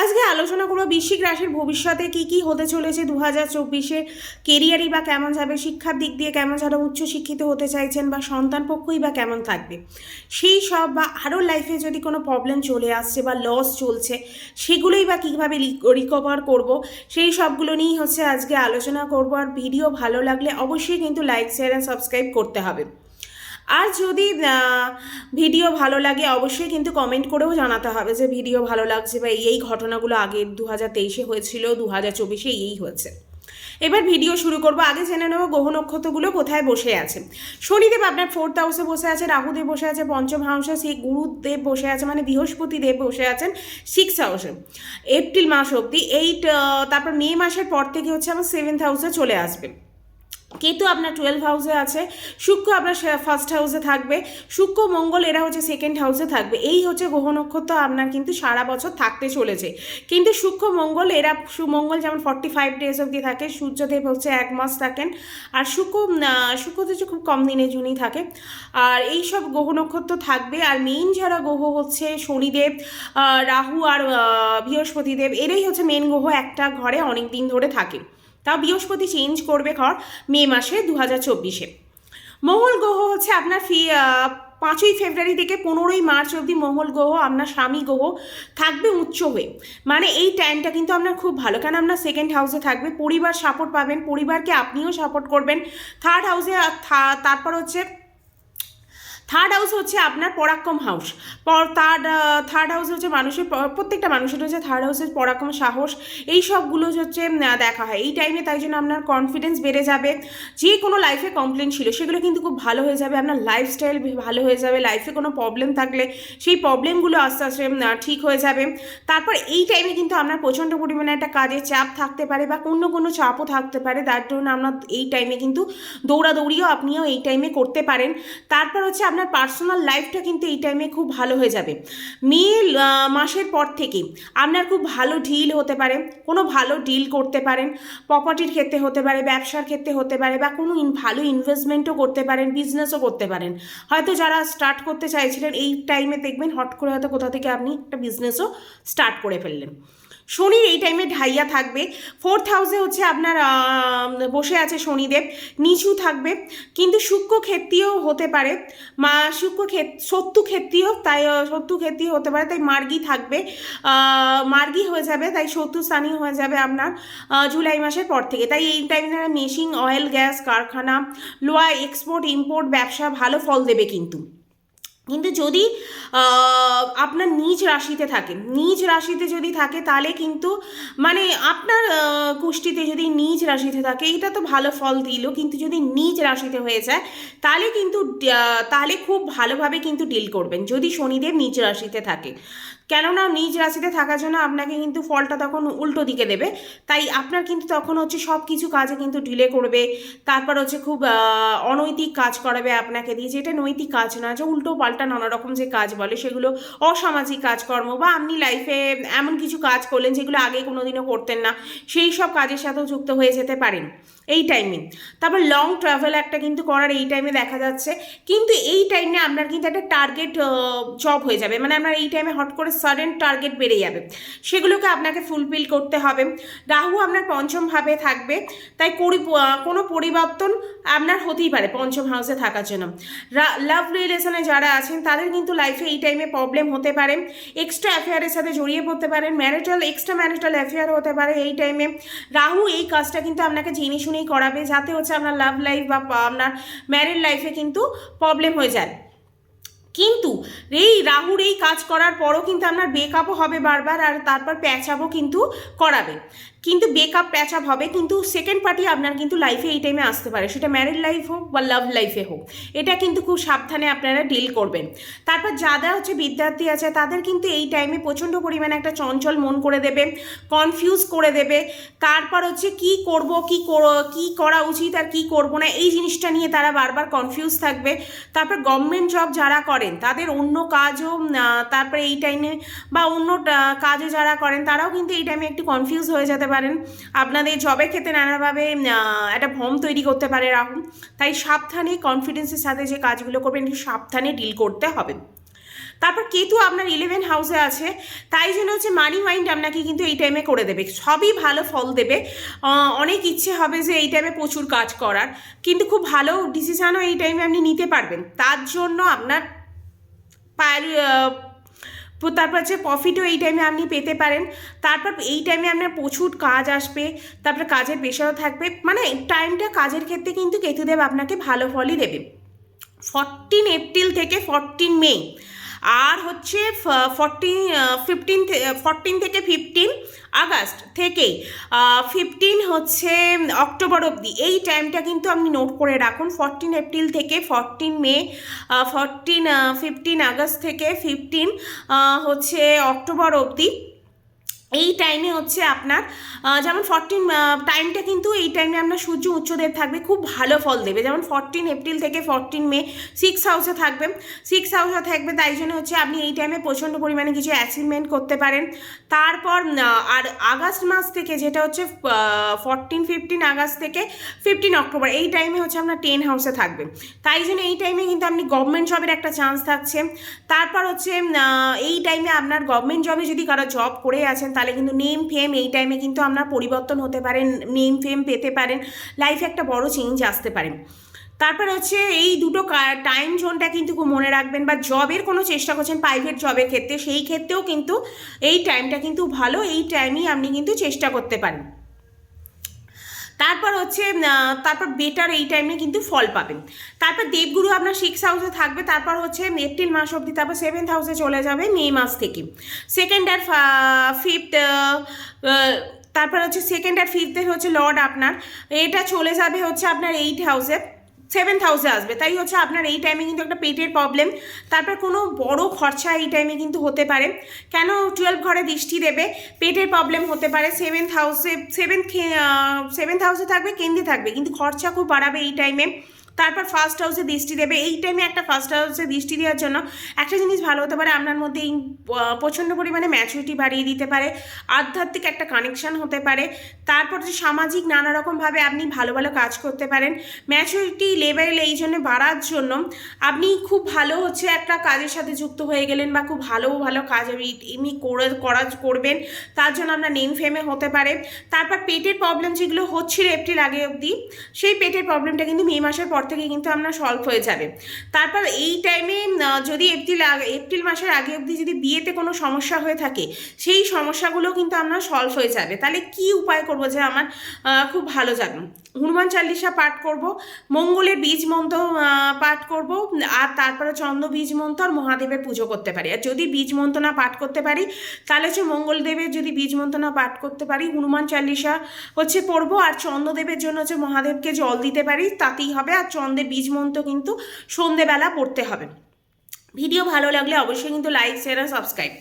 আজকে আলোচনা করব বৃশ্চিক রাশির ভবিষ্যতে কি কি হতে চলেছে 2024-এ। কেরিয়ারই বা কেমন যাবে, শিক্ষার দিক দিয়ে কেমন, যারা উচ্চশিক্ষিত হতে চাইছেন বা সন্তান পক্ষই বা কেমন থাকবে সেই সব, বা আরও লাইফে যদি কোনো প্রবলেম চলে আসছে বা লস চলছে সেগুলোই বা কীভাবে রিকভার করব, সেই সবগুলো নিয়েই হচ্ছে আজকে আলোচনা করব। আর ভিডিও ভালো লাগলে অবশ্যই কিন্তু লাইক, শেয়ার অ্যান্ড সাবস্ক্রাইব করতে হবে। আর যদি ভিডিও ভালো লাগে অবশ্যই কিন্তু কমেন্ট করেও জানাতে হবে যে ভিডিও ভালো লাগছে, বা এই ঘটনাগুলো আগে 2023-এ হয়েছিল, 2024-এ এই হয়েছে। এবার ভিডিও শুরু করব। আগে জেনে নেব গ্রহ নক্ষত্রগুলো কোথায় বসে আছে। শনিদেব আপনার 4th হাউসে বসে আছে, রাহুদেব বসে আছে পঞ্চম হাউসে, সেই গুরুদেব বসে আছে, মানে বৃহস্পতি দেব বসে আছেন 6th হাউসে এপ্রিল মাস অবধি। তারপর মে মাসের পর থেকে হচ্ছে আমার 7th হাউসে চলে আসবে। কেতু আপনার 12 হাউসে আছে, শুক্র আপনার 1st হাউসে থাকবে, শুক্র মঙ্গল এরা হচ্ছে 2nd হাউসে থাকবে। এই হচ্ছে গ্রহ নক্ষত্র আপনার কিন্তু সারা বছর থাকতে চলেছে। কিন্তু শুক্র মঙ্গল এরা, মঙ্গল যেমন 45 ডেজ অবধি থাকে, সূর্যদেব হচ্ছে 1 মাস থাকেন, আর শুক্র হচ্ছে খুব কম দিনের জন্যই থাকে। আর এই সব গ্রহ নক্ষত্র থাকবে। আর মেইন যারা গ্রহ হচ্ছে শনিদেব, রাহু আর বৃহস্পতিদেব, এরাই হচ্ছে মেন গ্রহ একটা ঘরে অনেক দিন ধরে থাকে। তাও বৃহস্পতি চেঞ্জ করবে ঘর মে মাসে 2024-এ। মঙ্গল গ্রহ হচ্ছে আপনার 5ই ফেব্রুয়ারি থেকে 15ই মার্চ অবধি মঙ্গল গ্রহ আপনার স্বামী গ্রহ থাকবে উচ্চ হয়ে। মানে এই টাইমটা কিন্তু আপনার খুব ভালো, কারণ আপনার 2nd হাউসে থাকবে, পরিবার সাপোর্ট পাবেন, পরিবারকে আপনিও সাপোর্ট করবেন। 3rd হাউসে, তারপর হচ্ছে 3rd হাউস হচ্ছে আপনার পরাক্রম হাউস। থার্ড হাউস হচ্ছে মানুষের, প্রত্যেকটা মানুষের হচ্ছে 3rd হাউসের পরাক্রম, সাহস, এই সবগুলো হচ্ছে দেখা হয় এই টাইমে। তাই জন্য আপনার কনফিডেন্স বেড়ে যাবে। যে কোনো লাইফে কমপ্লেন ছিল সেগুলো কিন্তু খুব ভালো হয়ে যাবে, আপনার লাইফস্টাইল ভালো হয়ে যাবে। লাইফে কোনো প্রবলেম থাকলে সেই প্রবলেমগুলো আস্তে আস্তে ঠিক হয়ে যাবে। তারপর এই টাইমে কিন্তু আপনার প্রচণ্ড পরিমাণে একটা কাজের চাপ থাকতে পারে, বা কোনো চাপও থাকতে পারে, তার জন্য আপনার এই টাইমে কিন্তু দৌড়াদৌড়িও আপনিও এই টাইমে করতে পারেন। তারপর হচ্ছে আপনার পার্সোনাল লাইফটা কিন্তু এই টাইমে খুব ভালো হয়ে যাবে। মে মাসের পর থেকে আপনার খুব ভালো ডিল হতে পারে, কোনো ভালো ডিল করতে পারেন, প্রপার্টির ক্ষেত্রে হতে পারে, ব্যবসার ক্ষেত্রে হতে পারে, বা কোনো ভালো ইনভেস্টমেন্টও করতে পারেন, বিজনেসও করতে পারেন। হয়তো যারা স্টার্ট করতে চাইছিলেন এই টাইমে দেখবেন হট করে হয়তো কোথা থেকে আপনি একটা বিজনেসও স্টার্ট করে ফেললেন। শনির এই টাইমে ঢাইয়া থাকবে। 4th হাউসে হচ্ছে আপনার বসে আছে শনিদেব, নিচু থাকবে, কিন্তু শুক্র ক্ষেত্রীয় হতে পারে, শত্রু ক্ষেত্রীয়, তাই শত্রু ক্ষেত্রীয় হতে পারে, তাই মার্গী থাকবে, মার্গী হয়ে যাবে, তাই শত্রু স্থানীয় হয়ে যাবে আপনার জুলাই মাসের পর থেকে। তাই এই টাইমে মেশিন, অয়েল, গ্যাস কারখানা, লোহা এক্সপোর্ট ইম্পোর্ট ব্যবসা ভালো ফল দেবে। কিন্তু যদি আপনার নিজ রাশিতে থাকে, নিজ রাশিতে যদি থাকে তাহলে কিন্তু, মানে আপনার কুষ্টিতে যদি নিজ রাশিতে থাকে এটা তো ভালো ফল দিল, কিন্তু যদি নিজ রাশিতে হয়ে যায় তাহলে কিন্তু তাহলে খুব ভালোভাবে কিন্তু ডিল করবেন যদি শনিদেব নিজ রাশিতে থাকে। কেননা নিজ রাশিতে থাকার জন্য আপনাকে কিন্তু ফলটা তখন উল্টো দিকে দেবে, তাই আপনার কিন্তু তখন হচ্ছে সব কিছু কাজে কিন্তু ডিলে করবে। তারপর হচ্ছে খুব অনৈতিক কাজ করাবে আপনাকে দিয়ে, যেটা নৈতিক কাজ না, যে উল্টো পাল্টা নানা রকম যে কাজ বলে সেগুলো অসামাজিক কাজকর্ম, বা আপনি লাইফে এমন কিছু কাজ করলেন যেগুলো আগে কোনোদিনও করতেন না, সেই সব কাজের সাথেও যুক্ত হয়ে যেতে পারেন এই টাইমে। তারপর লং ট্রাভেল একটা কিন্তু করার এই টাইমে দেখা যাচ্ছে। কিন্তু এই টাইমে আপনার কিন্তু একটা টার্গেট জব হয়ে যাবে, মানে আপনার এই টাইমে হট করে সাডেন টার্গেট বেড়ে যাবে, সেগুলোকে আপনাকে ফুলফিল করতে হবে। রাহু আপনার পঞ্চম ভাবে থাকবে, তাই কোনো পরিবর্তন আপনার হতেই পারে পঞ্চম হাউসে থাকার জন্য। লাভ রিলেশনে যারা আছেন তাদের কিন্তু লাইফে এই টাইমে প্রবলেম হতে পারে, এক্সট্রা অ্যাফেয়ারের সাথে জড়িয়ে পড়তে পারেন, এক্সট্রা ম্যারিটাল অ্যাফেয়ার হতে পারে এই টাইমে। রাহু এই কাজটা কিন্তু আপনাকে জেনে শুনেই করাবে, যাতে হচ্ছে আপনার লাভ লাইফ বা আপনার ম্যারিড লাইফে কিন্তু প্রবলেম হয়ে যায়। কিন্তু এই রাহুর এই কাজ করার পরও কিন্তু আপনার ব্রেকআপও হবে বারবার, আর তারপর প্যাচআপও কিন্তু করাবে। কিন্তু ব্রেকআপ প্যাচআপ হবে, কিন্তু সেকেন্ড পার্টি আপনার কিন্তু লাইফে এই টাইমে আসতে পারে, সেটা ম্যারিড লাইফ হোক বা লাভ লাইফে হোক, এটা কিন্তু খুব সাবধানে আপনারা ডিল করবেন। তারপর যারা হচ্ছে বিদ্যার্থী আছে তাদের কিন্তু এই টাইমে প্রচণ্ড পরিমাণে একটা চঞ্চল মন করে দেবে, কনফিউজ করে দেবে। তারপর হচ্ছে কি করব, কি করা উচিত আর কি করব না, এই জিনিসটা নিয়ে তারা বারবার কনফিউজ থাকবে। তারপর গভর্নমেন্ট জব যারা করেন তাদের অন্য কাজও, তারপরে এই টাইমে বা অন্য কাজও যারা করেন তারাও কিন্তু এই টাইমে একটু কনফিউজ হয়ে যেতে পারেন। আপনাদের জবের ক্ষেত্রে নানাভাবে একটা ভ্রম তৈরি করতে পারে রাহু, তাই সাবধানে কনফিডেন্সের সাথে যে কাজগুলো করবেন একটু সাবধানে ডিল করতে হবে। তারপর কেতু আপনার 11 হাউসে আছে, তাই জন্য হচ্ছে মানি মাইন্ড আপনাকে কিন্তু এই টাইমে করে দেবে, সবই ভালো ফল দেবে। অনেক ইচ্ছে হবে যে এই টাইমে প্রচুর কাজ করার, কিন্তু খুব ভালো ডিসিশনও এই টাইমে আপনি নিতে পারবেন, তার জন্য আপনার তারপর হচ্ছে প্রফিটও এই টাইমে আপনি পেতে পারেন। তারপর এই টাইমে আপনার প্রচুর কাজ আসবে, তারপর কাজের প্রেশারও থাকবে, মানে টাইমটা কাজের ক্ষেত্রে কিন্তু কেতুদেব আপনাকে ভালো ফলই দেবে। 14 এপ্রিল থেকে 14 মে, আর হচ্ছে 14 থেকে 15 আগস্ট থেকে 15 হচ্ছে অক্টোবর অবধি, এই টাইমটা কিন্তু আপনি নোট করে রাখুন। 14 এপ্রিল থেকে 14 মে, 15 আগস্ট থেকে 15 হচ্ছে অক্টোবর অবধি, এই টাইমে হচ্ছে আপনার যেমন 14 টাইমটা কিন্তু এই টাইমে আপনার সূর্য উচ্চদেব থাকবে, খুব ভালো ফল দেবে। যেমন 14 এপ্রিল থেকে 14 মে 6 হাউসে থাকবে, 6 হাউসে থাকবে, তাই জন্য হচ্ছে আপনি এই টাইমে প্রচণ্ড পরিমাণে কিছু অ্যাচিভমেন্ট করতে পারেন। তারপর আর আগস্ট মাস থেকে যেটা হচ্ছে 15 আগস্ট থেকে 15 অক্টোবর, এই টাইমে হচ্ছে আপনার 10 হাউসে থাকবে, তাই জন্য এই টাইমে কিন্তু আপনি গভর্নমেন্ট জবের একটা চান্স থাকছে। তারপর হচ্ছে এই টাইমে আপনার গভর্নমেন্ট জবে যদি কারো জব করে আছেন তাহলে কিন্তু নেম ফেম এই টাইমে কিন্তু আপনার পরিবর্তন হতে পারে, নেম ফেম পেতে পারেন, লাইফে একটা বড় চেঞ্জ আসতে পারে। তারপর হচ্ছে এই দুটো টাইম জোনটা কিন্তু খুব মনে রাখবেন, বা জবের কোনো চেষ্টা করছেন প্রাইভেট জবের ক্ষেত্রে, সেই ক্ষেত্রেও কিন্তু এই টাইমটা কিন্তু ভালো, এই টাইমেই আপনি কিন্তু চেষ্টা করতে পারেন। তারপর হচ্ছে তারপর বেটার এই টাইমে কিন্তু ফল পাবেন। তারপর দেবগুরু আপনার 6 হাউসে থাকবে, তারপর হচ্ছে এপ্রিল মাস অবধি, তারপর 7th হাউসে চলে যাবে মে মাস থেকে। সেকেন্ড আর ফিফথ, তারপর হচ্ছে সেকেন্ড আর ফিফথের হচ্ছে লর্ড আপনার, এটা চলে যাবে হচ্ছে আপনার 8 হাউসে, 7th হাউসে আসবে, তাই হচ্ছে আপনার এই টাইমে কিন্তু একটা পেটের প্রবলেম, তারপর কোনো বড় খরচা এই টাইমে কিন্তু হতে পারে, কেন 12 ঘরে দৃষ্টি দেবে, পেটের প্রবলেম হতে পারে। 7th হাউসে 7th হাউসে থাকবে, কেন্দ্রে থাকবে, কিন্তু খরচা খুব বাড়াবে এই টাইমে। তারপর ফার্স্ট হাউসে দৃষ্টি দেবে, এই টাইমে একটা ফার্স্ট হাউসে দৃষ্টি দেওয়ার জন্য একটা জিনিস ভালো হতে পারে, আপনার মধ্যে এই প্রচণ্ড পরিমাণে ম্যাচুরিটি বাড়িয়ে দিতে পারে, আধ্যাত্মিক একটা কানেকশান হতে পারে। তারপর যে সামাজিক নানা রকমভাবে আপনি ভালো ভালো কাজ করতে পারেন, ম্যাচুরিটি লেভেল এই জন্য বাড়ার জন্য আপনি খুব ভালো হচ্ছে একটা কাজের সাথে যুক্ত হয়ে গেলেন, বা খুব ভালো ভালো কাজ এমনি করবেন, তার জন্য আপনার নেম ফেমে হতে পারে। তারপর পেটের প্রবলেম যেগুলো হচ্ছিল এপ্রিল আগে অবধি, সেই পেটের প্রবলেমটা কিন্তু মে মাসের পর থেকে কিন্তু আপনার সলভ হয়ে যাবে। তারপর এই টাইমে যদি এপ্রিল মাসের আগে অবধি যদি বিয়েতে কোনো সমস্যা হয়ে থাকে, সেই সমস্যাগুলো কিন্তু আপনার সলভ হয়ে যাবে। তাহলে কি উপায় করব যে আমার খুব ভালো যাবে? হনুমান চালিসা পাঠ করব, মঙ্গলের বীজ মন্ত্র পাঠ করব, আর তারপরে চন্দ্র বীজ মন্ত্র আর মহাদেবের পুজো করতে পারি। আর যদি বীজ মন্ত্র না পাঠ করতে পারি তাহলে হচ্ছে মঙ্গলদেবের যদি বীজ মন্ত্র না পাঠ করতে পারি, হনুমান চালিসা হচ্ছে পড়বো, আর চন্দ্রদেবের জন্য হচ্ছে মহাদেবকে জল দিতে পারি, তাতেই হবে। আর চন্দ্রের বীজ মন্ত্র কিন্তু সন্ধেবেলা পড়তে হবে। ভিডিও ভালো লাগলে অবশ্যই কিন্তু লাইক, শেয়ার আর সাবস্ক্রাইব।